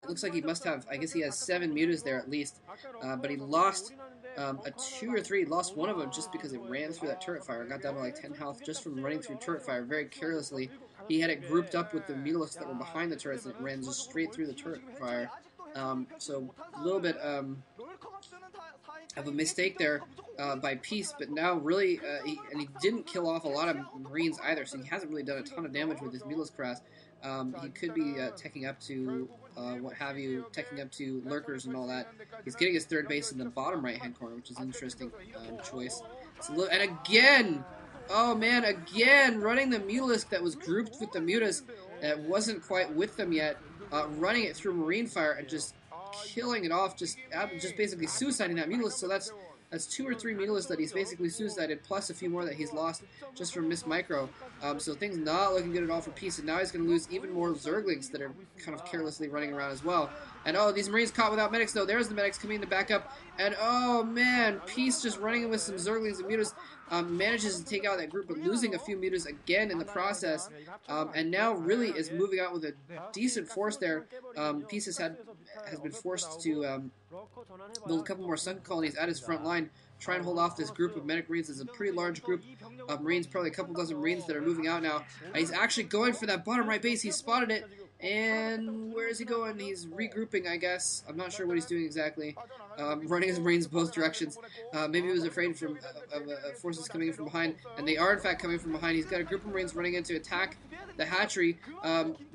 it looks like he must have, I guess he has 7 mutas there at least, but he lost a 2 or 3, lost one of them just because it ran through that turret fire. Got down to like 10 health just from running through turret fire very carelessly. He had it grouped up with the mutalisks that were behind the turrets, and it ran just straight through the turret fire. So a little bit of a mistake there by Peace, but now really, he didn't kill off a lot of Marines either, so he hasn't really done a ton of damage with his Mutalisk Harass. He could be teching up to what have you, teching up to lurkers and all that. He's getting his third base in the bottom right-hand corner, which is an interesting choice. And again, oh man, again, running the Mutalisk that was grouped with the Mutas that wasn't quite with them yet, running it through Marine Fire and just killing it off, just basically suiciding that Mutalisk. So that's 2 or 3 Mutalisks that he's basically suicided, plus a few more that he's lost just from Miss Micro. So things not looking good at all for Peace, and now he's going to lose even more Zerglings that are kind of carelessly running around as well. And oh, these Marines caught without medics though. There's the medics coming to back up, and oh man, Peace just running in with some Zerglings and Mutas. Manages to take out that group, but losing a few Mutas again in the process, and now really is moving out with a decent force there. Peace has been forced to build a couple more Sun colonies at his front line, try and hold off this group of medic Marines. It's a pretty large group of Marines, probably a couple dozen Marines that are moving out now. He's actually going for that bottom right base. He spotted it, and where is he going? He's regrouping, I guess. I'm not sure what he's doing exactly. Running his Marines both directions. Maybe he was afraid of forces coming in from behind, and they are in fact coming from behind. He's got a group of Marines running in to attack the hatchery.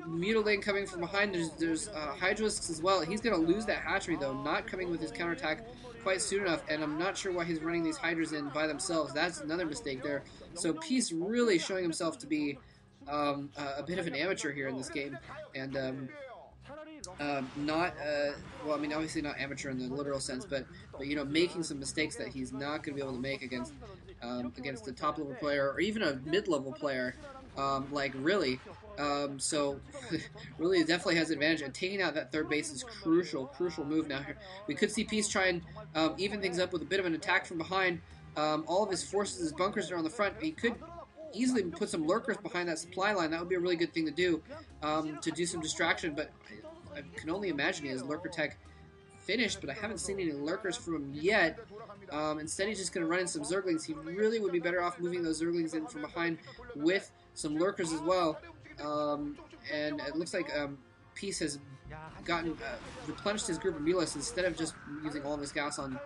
Mutilating coming from behind. There's Hydralisks as well. He's going to lose that hatchery though, not coming with his counterattack quite soon enough, and I'm not sure why he's running these Hydras in by themselves. That's another mistake there. So Peace really showing himself to be a bit of an amateur here in this game, and not well, I mean, obviously not amateur in the literal sense, but you know, making some mistakes that he's not going to be able to make against a top level player or even a mid level player, like Really. So Really definitely has an advantage, and taking out that third base is crucial move now here. We could see Peace try and even things up with a bit of an attack from behind. All of his forces, his bunkers are on the front. He could easily put some lurkers behind that supply line. That would be a really good thing to do some distraction, but I can only imagine he has lurker tech finished, but I haven't seen any lurkers from him yet. Instead, he's just going to run in some Zerglings. He really would be better off moving those Zerglings in from behind with some lurkers as well. And it looks like Peace has gotten replenished his group of Mulas instead of just using all of his gas on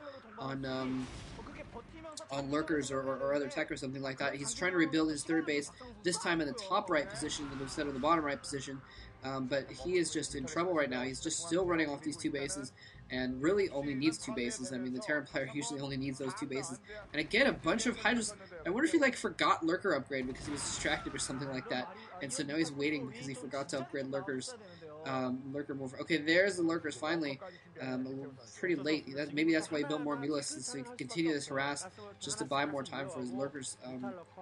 lurkers or other tech or something like that. He's trying to rebuild his third base, this time in the top right position instead of the bottom right position. But he is just in trouble right now. He's just still running off these 2 bases, and really only needs 2 bases. I mean, the Terran player usually only needs those 2 bases. And again, a bunch of Hydras. I wonder if he like forgot lurker upgrade because he was distracted or something like that, and so now he's waiting because he forgot to upgrade lurkers. Lurker more. Okay, there's the lurkers finally. Pretty late. Maybe that's why he built more Mutalisks, so he can continue this harass just to buy more time for his lurkers,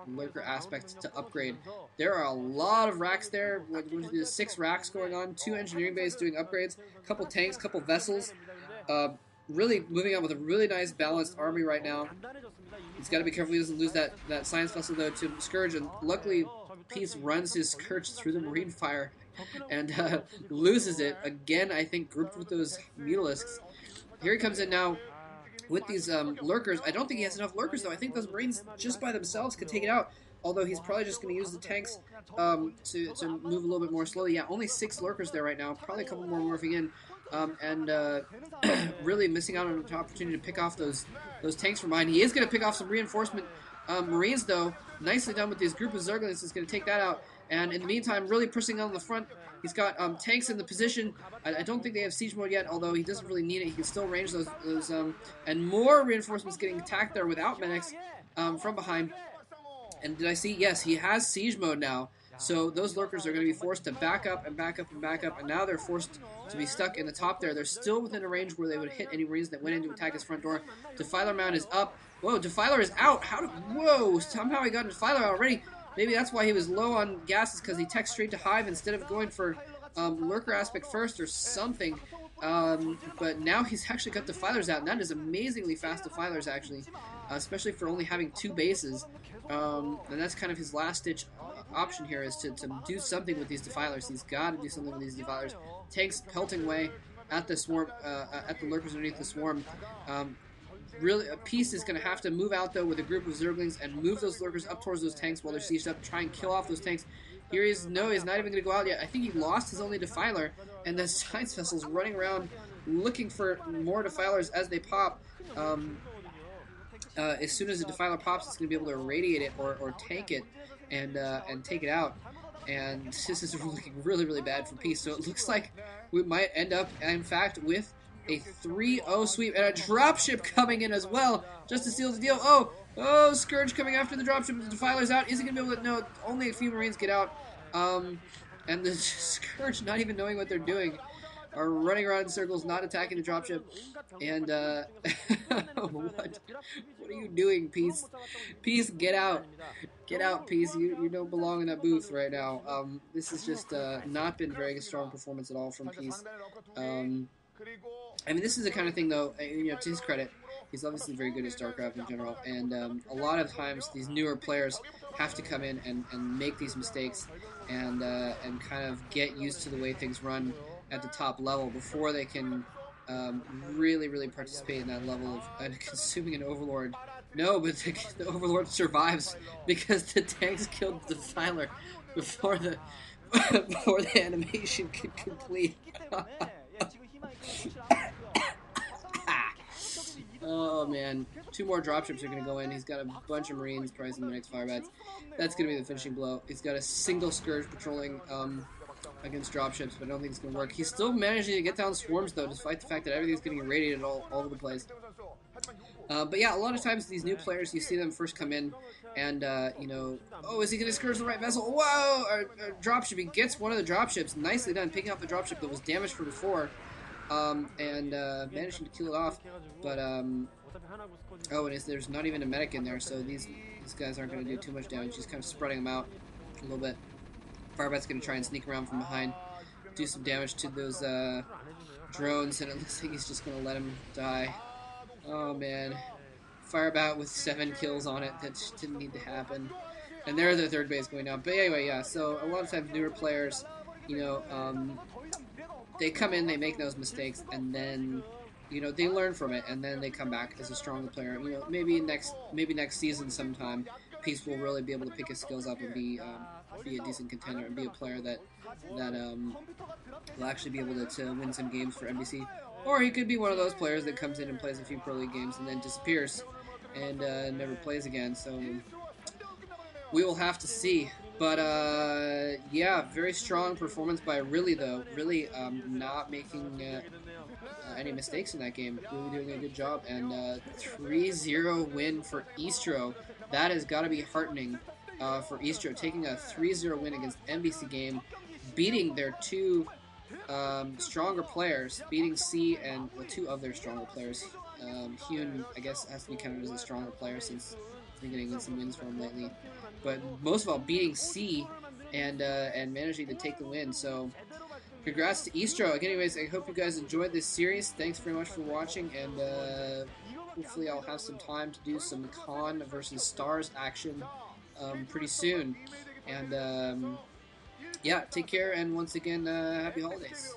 lurker aspect to upgrade. There are a lot of racks there. There's 6 racks going on. 2 engineering bays doing upgrades. A couple tanks, couple vessels. Really moving on with a really nice balanced army right now. He's got to be careful he doesn't lose that science vessel though to Scourge, and luckily Peace runs his Scourge through the Marine fire and loses it again. I think grouped with those Mutalisks. Here he comes in now with these lurkers. I don't think he has enough lurkers though. I think those Marines just by themselves could take it out. Although he's probably just going to use the tanks to move a little bit more slowly. Yeah, only 6 lurkers there right now. Probably a couple more morphing in. And really missing out on an opportunity to pick off those tanks from behind. He is going to pick off some reinforcement Marines, though. Nicely done with this group of Zerglings. He's going to take that out. And in the meantime, really pushing on the front. He's got tanks in the position. I don't think they have siege mode yet, although he doesn't really need it. He can still range those and more reinforcements getting attacked there without medics from behind. And did I see? Yes, he has siege mode now. So those lurkers are going to be forced to back up and back up and back up, and now they're forced to be stuck in the top there. They're still within a range where they would hit any Marines that went in to attack his front door. Defiler Mound is up. Whoa, Defiler is out. Whoa, somehow he got Defiler out already. Maybe that's why he was low on gases, because he teched straight to Hive instead of going for lurker aspect first or something. But now he's actually got Defilers out, and that is amazingly fast Defilers, actually, especially for only having 2 bases. And that's kind of his last-ditch option here, is to do something with these Defilers. He's got to do something with these Defilers. Tanks pelting away. at the swarm, at the lurkers underneath the swarm. Really, Peace is going to have to move out, though, with a group of Zerglings and move those lurkers up towards those tanks while they're sieged up, try and kill off those tanks. Here he is. No, he's not even going to go out yet. I think he lost his only Defiler, and the Science Vessel's running around looking for more Defilers as they pop. As soon as the Defiler pops, it's going to be able to irradiate it or tank it and take it out. And this is looking really, really bad for Peace. So it looks like we might end up, in fact, with a 3-0 sweep and a dropship coming in as well, just to seal the deal. Oh, Scourge coming after the dropship. The Defiler's out. Is he going to be able to? No, only a few Marines get out. And the Scourge, not even knowing what they're doing, are running around in circles, not attacking the dropship. And, what are you doing, Peace? Peace, get out. Get out, Peace. You don't belong in that booth right now. This has just not been very strong performance at all from Peace. I mean, this is the kind of thing, though, you know, to his credit, he's obviously very good at StarCraft in general, and a lot of times these newer players have to come in and make these mistakes and kind of get used to the way things run at the top level before they can really, really participate in that level of consuming an Overlord. No, but the Overlord survives because the tanks killed the Defiler before the animation could complete. Oh man, 2 more dropships are going to go in. He's got a bunch of Marines, probably some of the next Firebats. That's going to be the finishing blow. He's got a single Scourge patrolling against dropships, but I don't think it's going to work. He's still managing to get down swarms, though, despite the fact that everything's getting irradiated all over the place. But yeah, a lot of times these new players, you see them first come in, and, you know, oh, is he going to Scourge the right vessel? Whoa! A dropship. He gets one of the dropships. Nicely done, picking up the dropship that was damaged from before. And managing to kill it off, but and there's not even a medic in there, so these guys aren't going to do too much damage. Just kind of spreading them out a little bit. Firebat's going to try and sneak around from behind, do some damage to those drones, and it looks like he's just going to let him die. Oh man, Firebat with 7 kills on it. That just didn't need to happen. And there's their third base going down. But anyway, yeah. So a lot of times newer players, you know, they come in, they make those mistakes, and then, you know, they learn from it, and then they come back as a stronger player. You know, maybe next season sometime, Peace will really be able to pick his skills up and be a decent contender and be a player that will actually be able to win some games for MBC. Or he could be one of those players that comes in and plays a few Pro League games and then disappears and never plays again. So we will have to see. But, yeah, very strong performance by Really, though. Really not making any mistakes in that game. Really doing a good job. And 3-0 win for eSTRO. That has got to be heartening for eSTRO. Taking a 3-0 win against MBCgame. Beating their 2 stronger players. Beating Sea and 2 of their stronger players. Hyun, I guess, has to be counted as a stronger player since he's been getting some wins for him lately. But most of all, beating Sea and managing to take the win. So, congrats to eSTRO. Anyways, I hope you guys enjoyed this series. Thanks very much for watching, and hopefully I'll have some time to do some Con versus Stars action pretty soon. And, yeah, take care, and once again, happy holidays.